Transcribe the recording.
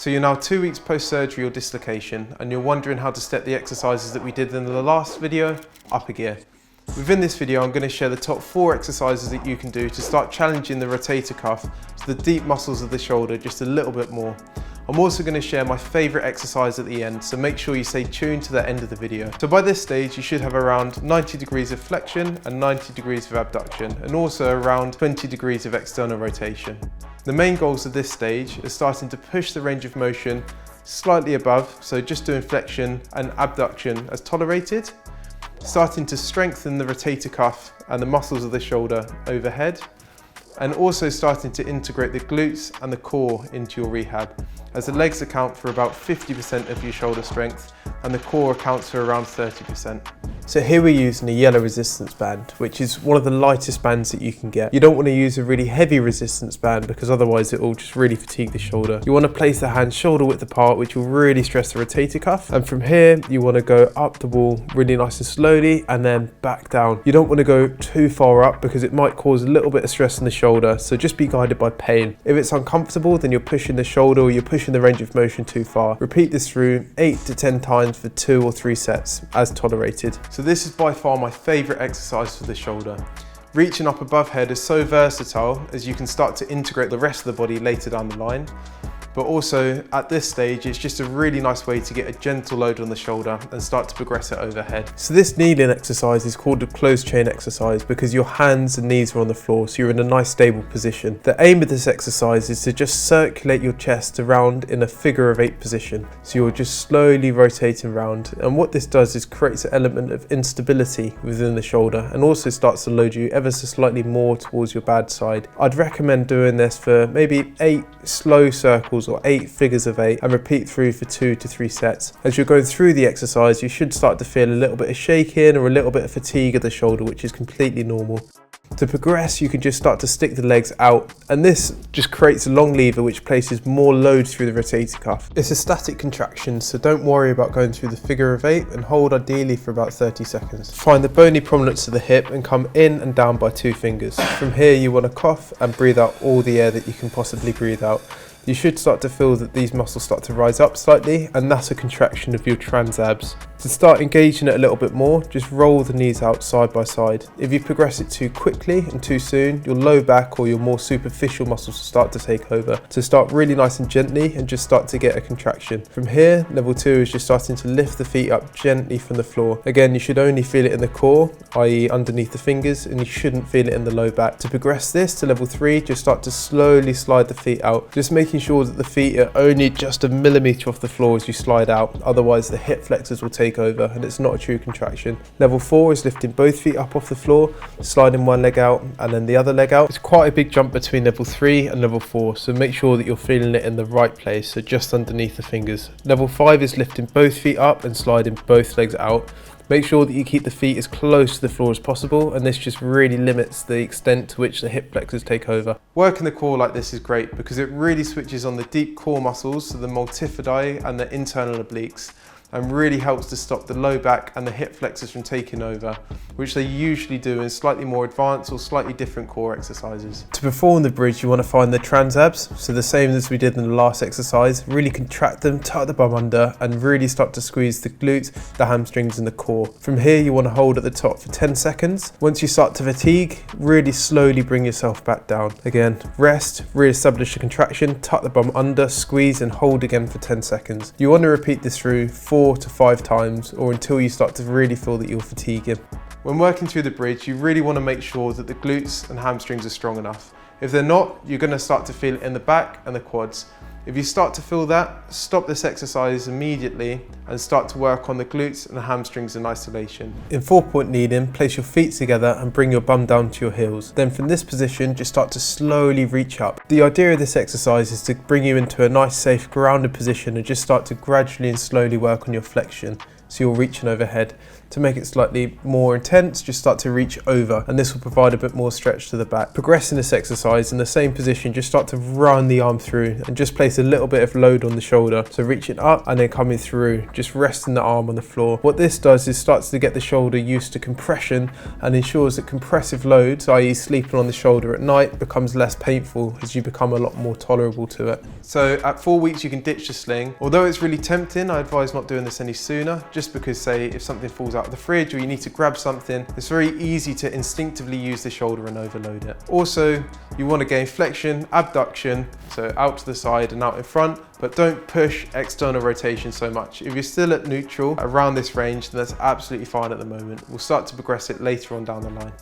So you're now 2 weeks post-surgery or dislocation and you're wondering how to step the exercises that we did in the last video up a gear. Within this video, I'm going to share the top 4 exercises that you can do to start challenging the rotator cuff to the deep muscles of the shoulder just a little bit more. I'm also going to share my favourite exercise at the end, so make sure you stay tuned to the end of the video. So by this stage, you should have around 90 degrees of flexion and 90 degrees of abduction, and also around 20 degrees of external rotation. The main goals of this stage are starting to push the range of motion slightly above, so just doing flexion and abduction as tolerated, starting to strengthen the rotator cuff and the muscles of the shoulder overhead, and also starting to integrate the glutes and the core into your rehab, as the legs account for about 50% of your shoulder strength and the core accounts for around 30%. So here we're using a yellow resistance band, which is one of the lightest bands that you can get. You don't want to use a really heavy resistance band because otherwise it will just really fatigue the shoulder. You want to place the hands shoulder width apart, which will really stress the rotator cuff. And from here, you want to go up the wall really nice and slowly and then back down. You don't want to go too far up because it might cause a little bit of stress on the shoulder, so just be guided by pain. If it's uncomfortable, then you're pushing the shoulder or you're pushing the range of motion too far. Repeat this through 8 to 10 times for 2 or 3 sets as tolerated. So this is by far my favourite exercise for the shoulder. Reaching up above head is so versatile as you can start to integrate the rest of the body later down the line. But also at this stage, it's just a really nice way to get a gentle load on the shoulder and start to progress it overhead. So this kneeling exercise is called a closed chain exercise because your hands and knees are on the floor, so you're in a nice stable position. The aim of this exercise is to just circulate your chest around in a figure of 8 position. So you're just slowly rotating around. And what this does is creates an element of instability within the shoulder and also starts to load you ever so slightly more towards your bad side. I'd recommend doing this for maybe 8 slow circles or 8 figures of 8 and repeat through for 2 to 3 sets. As you're going through the exercise, you should start to feel a little bit of shaking or a little bit of fatigue of the shoulder, which is completely normal. To progress, you can just start to stick the legs out, and this just creates a long lever which places more load through the rotator cuff. It's a static contraction, so don't worry about going through the figure of 8 and hold ideally for about 30 seconds. Find the bony prominence of the hip and come in and down by 2 fingers. From here, you want to cough and breathe out all the air that you can possibly breathe out. You should start to feel that these muscles start to rise up slightly, and that's a contraction of your transabs. To start engaging it a little bit more, just roll the knees out side by side. If you progress it too quickly and too soon, your low back or your more superficial muscles will start to take over. So start really nice and gently and just start to get a contraction. From here, level 2 is just starting to lift the feet up gently from the floor. Again, you should only feel it in the core, i.e. underneath the fingers, and you shouldn't feel it in the low back. To progress this to level 3, just start to slowly slide the feet out, just making sure that the feet are only just a millimetre off the floor as you slide out, otherwise the hip flexors will take over and it's not a true contraction. Level 4 is lifting both feet up off the floor, sliding one leg out and then the other leg out. It's quite a big jump between level 3 and level 4, so make sure that you're feeling it in the right place, so just underneath the fingers. Level 5 is lifting both feet up and sliding both legs out. Make sure that you keep the feet as close to the floor as possible, and this just really limits the extent to which the hip flexors take over. Working the core like this is great because it really switches on the deep core muscles, so the multifidi and the internal obliques, and really helps to stop the low back and the hip flexors from taking over, which they usually do in slightly more advanced or slightly different core exercises. To perform the bridge, you want to find the transabs, so the same as we did in the last exercise. Really contract them, tuck the bum under, and really start to squeeze the glutes, the hamstrings and the core. From here, you want to hold at the top for 10 seconds. Once you start to fatigue, really slowly bring yourself back down. Again, rest, re-establish the contraction, tuck the bum under, squeeze and hold again for 10 seconds. You want to repeat this through 4 to 5 times or until you start to really feel that you're fatiguing. When working through the bridge, you really want to make sure that the glutes and hamstrings are strong enough. If they're not, you're going to start to feel it in the back and the quads. If you start to feel that, stop this exercise immediately and start to work on the glutes and the hamstrings in isolation. In 4-point kneeling, place your feet together and bring your bum down to your heels. Then from this position, just start to slowly reach up. The idea of this exercise is to bring you into a nice, safe, grounded position and just start to gradually and slowly work on your flexion, so you're reaching overhead. To make it slightly more intense, just start to reach over, and this will provide a bit more stretch to the back. Progressing this exercise in the same position, just start to run the arm through and just place a little bit of load on the shoulder. So reaching up and then coming through, just resting the arm on the floor. What this does is starts to get the shoulder used to compression and ensures that compressive loads, i.e. sleeping on the shoulder at night, becomes less painful as you become a lot more tolerable to it. So at 4 weeks you can ditch the sling. Although it's really tempting, I advise not doing this any sooner, just because say if something falls out of the fridge or you need to grab something, it's very easy to instinctively use the shoulder and overload it. Also, you want to gain flexion, abduction, so out to the side and out in front, but don't push external rotation so much. If you're still at neutral around this range, then that's absolutely fine at the moment. We'll start to progress it later on down the line.